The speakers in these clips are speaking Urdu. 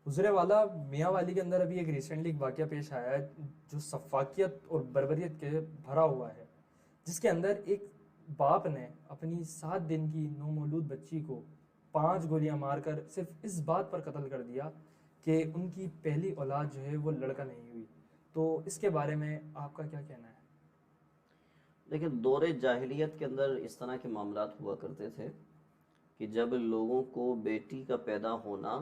حضور والا میاں والی کے اندر ابھی ایک ریسنٹلی ایک واقعہ پیش آیا ہے جو سفاکیت اور بربریت کے بھرا ہوا ہے، جس کے اندر ایک باپ نے اپنی 7 دن کی نومولود بچی کو 5 گولیاں مار کر صرف اس بات پر قتل کر دیا کہ ان کی پہلی اولاد جو ہے وہ لڑکا نہیں ہوئی۔ تو اس کے بارے میں آپ کا کیا کہنا ہے؟ لیکن دور جاہلیت کے اندر اس طرح کے معاملات ہوا کرتے تھے کہ جب لوگوں کو بیٹی کا پیدا ہونا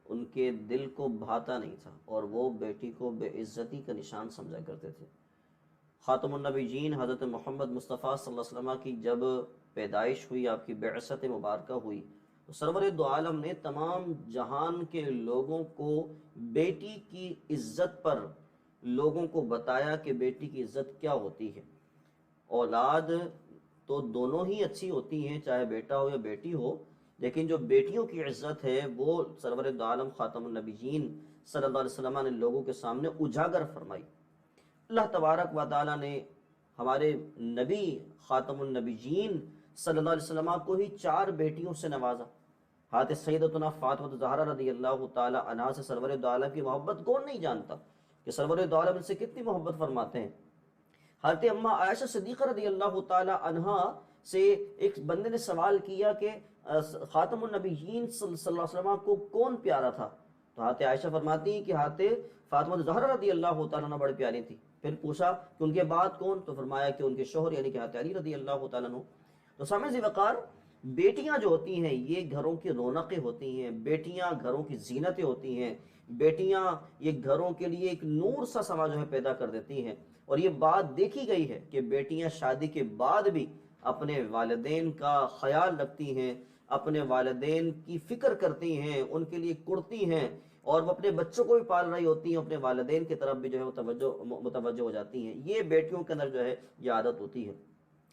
ان کے دل کو بھاتا نہیں تھا اور وہ بیٹی کو بے عزتی کا نشان سمجھا کرتے تھے۔ خاتم النبیین حضرت محمد مصطفیٰ صلی اللہ علیہ وسلم کی جب پیدائش ہوئی، آپ کی بعثت مبارکہ ہوئی، تو سرور دو عالم نے تمام جہان کے لوگوں کو بیٹی کی عزت پر لوگوں کو بتایا کہ بیٹی کی عزت کیا ہوتی ہے۔ اولاد تو دونوں ہی اچھی ہوتی ہیں، چاہے بیٹا ہو یا بیٹی ہو، لیکن جو بیٹیوں کی عزت ہے وہ سرور دو عالم خاتم النبیین صلی اللہ علیہ وسلم نے لوگوں کے سامنے اجاگر فرمائی۔ اللہ تبارک و تعالیٰ نے ہمارے نبی خاتم النبیین صلی اللہ علیہ وسلم کو ہی 4 بیٹیوں سے نوازا۔ حضرت سیدتنا فاطمہ زہرا رضی اللہ تعالی عنہا سے سرور دو عالم کی محبت کون نہیں جانتا کہ سرور دو عالم ان سے کتنی محبت فرماتے ہیں۔ حضرت اماں عائشہ صدیقہ رضی اللہ تعالی عنہا سے ایک بندے نے سوال کیا کہ خاتم النبیین صلی اللہ علیہ وسلم کو کون پیارا تھا؟ تو حضرت عائشہ فرماتی ہیں کہ حضرت فاطمہ زہرا رضی اللہ تعالیٰ عنہ بڑی پیاری تھی۔ پھر پوچھا کہ ان کے بعد کون؟ تو فرمایا کہ ان کے شوہر یعنی کہ حضرت علی رضی اللہ تعالیٰ عنہ۔ تو سامعین وقار، بیٹیاں جو ہوتی ہیں یہ گھروں کی رونقیں ہوتی ہیں، بیٹیاں گھروں کی زینتیں ہوتی ہیں، بیٹیاں یہ گھروں کے لیے ایک نور سا سما جو ہے پیدا کر دیتی ہیں۔ اور یہ بات دیکھی گئی ہے کہ بیٹیاں شادی کے بعد بھی اپنے والدین کا خیال رکھتی ہیں، اپنے والدین کی فکر کرتی ہیں، ان کے لیے کرتی ہیں، اور وہ اپنے بچوں کو بھی پال رہی ہوتی ہیں، اپنے والدین کی طرف بھی جو ہے متوجہ ہو جاتی ہیں۔ یہ بیٹیوں کے اندر جو ہے یہ عادت ہوتی ہے۔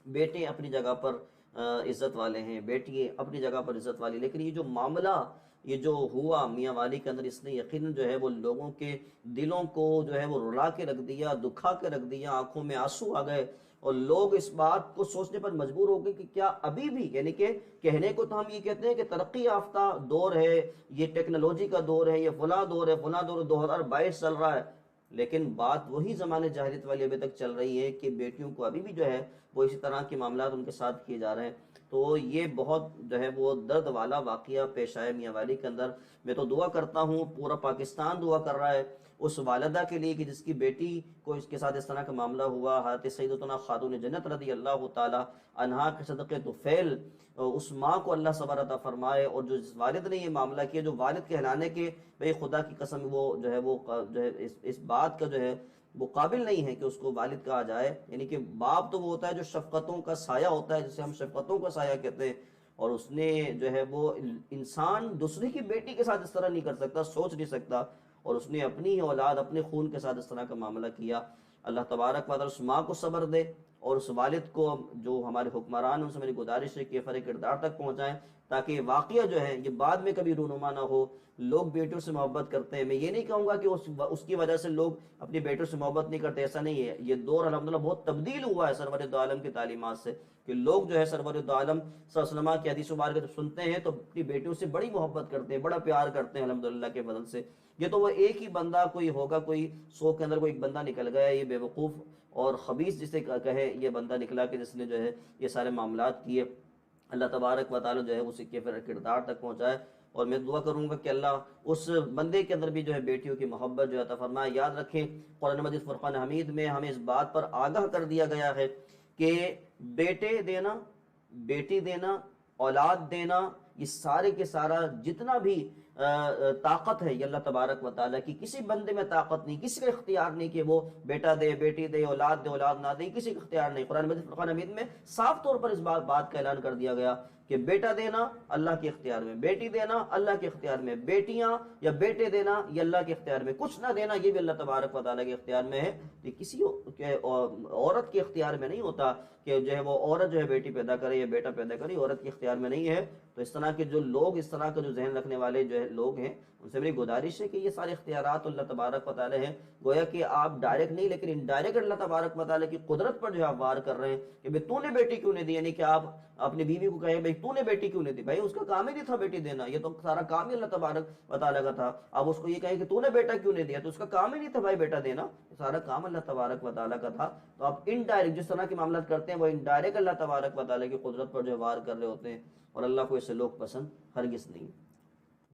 بیٹے اپنی جگہ پر عزت والے ہیں، بیٹی اپنی جگہ پر عزت والی، لیکن یہ جو معاملہ یہ جو ہوا میاں والی کے اندر، اس نے یقیناً جو ہے وہ لوگوں کے دلوں کو جو ہے وہ رلا کے رکھ دیا، دکھا کے رکھ دیا، آنکھوں میں آنسو آ گئے، اور لوگ اس بات کو سوچنے پر مجبور ہو گئے کہ کیا ابھی بھی، یعنی کہ کہنے کو تو ہم یہ کہتے ہیں کہ ترقی یافتہ دور ہے، یہ ٹیکنالوجی کا دور ہے، یہ فلاں دور ہے، فلاں دور 2022 چل رہا ہے، لیکن بات وہی زمانے جاہلیت والی ابھی تک چل رہی ہے کہ بیٹیوں کو ابھی بھی جو ہے وہ اسی طرح کے معاملات ان کے ساتھ کیے جا رہے ہیں۔ تو یہ بہت جو ہے وہ درد والا واقعہ پیش آیا میاں والی کے اندر۔ میں تو دعا کرتا ہوں، پورا پاکستان دعا کر رہا ہے اس والدہ کے لیے کہ جس کی بیٹی کو اس کے ساتھ اس طرح کا معاملہ ہوا۔ حضرت سیدتنا خاتون جنت رضی اللہ تعالی عنہا کے صدقے طفیل اس ماں کو اللہ صبر عطا فرمائے، اور جو جس والد نے یہ معاملہ کیا، جو والد کہلانے کے بھئی خدا کی قسم وہ جو ہے اس بات کا جو ہے وہ قابل نہیں ہے کہ اس کو والد کہا جائے، یعنی کہ باپ تو وہ ہوتا ہے جو شفقتوں کا سایہ ہوتا ہے، جسے ہم شفقتوں کا سایہ کہتے ہیں، اور اس نے جو ہے وہ انسان دوسرے کی بیٹی کے ساتھ اس طرح نہیں کر سکتا، سوچ نہیں سکتا، اور اس نے اپنی ہی اولاد اپنے خون کے ساتھ اس طرح کا معاملہ کیا۔ اللہ تبارک و تعالی اس ماں کو صبر دے، اور اس والد کو جو ہمارے حکمران ان سے میری گزارش ہے کہ فرق کردار تک پہنچائیں، تاکہ یہ واقعہ جو ہے یہ بعد میں کبھی رونما نہ ہو۔ لوگ بیٹوں سے محبت کرتے ہیں، میں یہ نہیں کہوں گا کہ اس کی وجہ سے لوگ اپنی بیٹوں سے محبت نہیں کرتے، ایسا نہیں ہے۔ یہ دور الحمدللہ بہت تبدیل ہوا ہے سرور دو عالم کی تعلیمات سے، کہ لوگ جو ہے سرور دو عالم صلی اللہ علیہ وسلم کی حدیث مبارکہ جب سنتے ہیں تو اپنی بیٹیوں سے بڑی محبت کرتے ہیں، بڑا پیار کرتے ہیں الحمدللہ کے فضل سے۔ یہ تو وہ ایک ہی بندہ کوئی ہوگا، کوئی 100 کے اندر کوئی ایک بندہ نکل گیا، یہ بے وقوف اور خبیث جسے کہے یہ بندہ نکلا کہ جس نے جو ہے یہ سارے معاملات کیے۔ اللہ تبارک و تعالی جو ہے اسی کے کردار تک پہنچائے، اور میں دعا کروں گا کہ اللہ اس بندے کے اندر بھی جو ہے بیٹیوں کی محبت جو ہے عطا فرمائے۔ یاد رکھیں قرآن مجید فرقان حمید میں ہمیں اس بات پر آگاہ کر دیا گیا ہے کہ بیٹے دینا، بیٹی دینا، اولاد دینا، یہ سارے کے سارا جتنا بھی طاقت ہے یہ اللہ تبارک و تعالیٰ کی، کسی بندے میں طاقت نہیں، کسی کا اختیار نہیں کہ وہ بیٹا دے، بیٹی دے، اولاد نہ دے، کسی کا اختیار نہیں۔ قرآن مجید فرقان حمید میں صاف طور پر اس بات کا اعلان کر دیا گیا کہ بیٹا دینا اللہ کے اختیار میں، بیٹی دینا اللہ کے اختیار میں، بیٹیاں یا بیٹے دینا یہ اللہ کے اختیار میں، کچھ نہ دینا یہ بھی اللہ تبارک و تعالیٰ کے اختیار میں ہے۔ یہ کسی عورت کے اختیار میں نہیں ہوتا کہ جو ہے وہ عورت جو ہے بیٹی پیدا کرے یا بیٹا پیدا کرے، عورت کے اختیار میں نہیں ہے۔ تو اس طرح کے جو لوگ، اس طرح کا جو ذہن رکھنے والے جو ہے لوگ ہیں، ان سے میری گزارش ہے کہ یہ سارے اختیارات اللہ تبارک و تعالی ہیں، گویا کہ آپ ڈائریکٹ نہیں لیکن انڈائریکٹ اللہ تبارک و تعالی کی قدرت پر جو ہے آپ وار کر رہے ہیں کہ بھئی تو نے بیٹی کیوں نہیں دی، یعنی کہ آپ اپنی بیوی کو کہیں بھئی تو نے بیٹی کیوں نہیں دی؟ بھائی اس کا کام ہی نہیں تھا بیٹی دینا، یہ تو سارا کام ہی اللہ تبارک و تعالیٰ کا تھا. اب اس کو یہ کہیں کہ تو نے بیٹا کیوں نہیں دیا، تو اس کا کام ہی نہیں تھا بھائی بیٹا دینا، سارا کام اللہ تبارک و تعالیٰ کا تھا. تو آپ انڈائریکٹ جس طرح کے معاملات کرتے ہیں وہ انڈائریکٹ اللہ تبارک و تعالیٰ کی قدرت پر جو وار کر رہے ہوتے ہیں، اور اللہ کو اسے لوگ پسند ہرگز نہیں.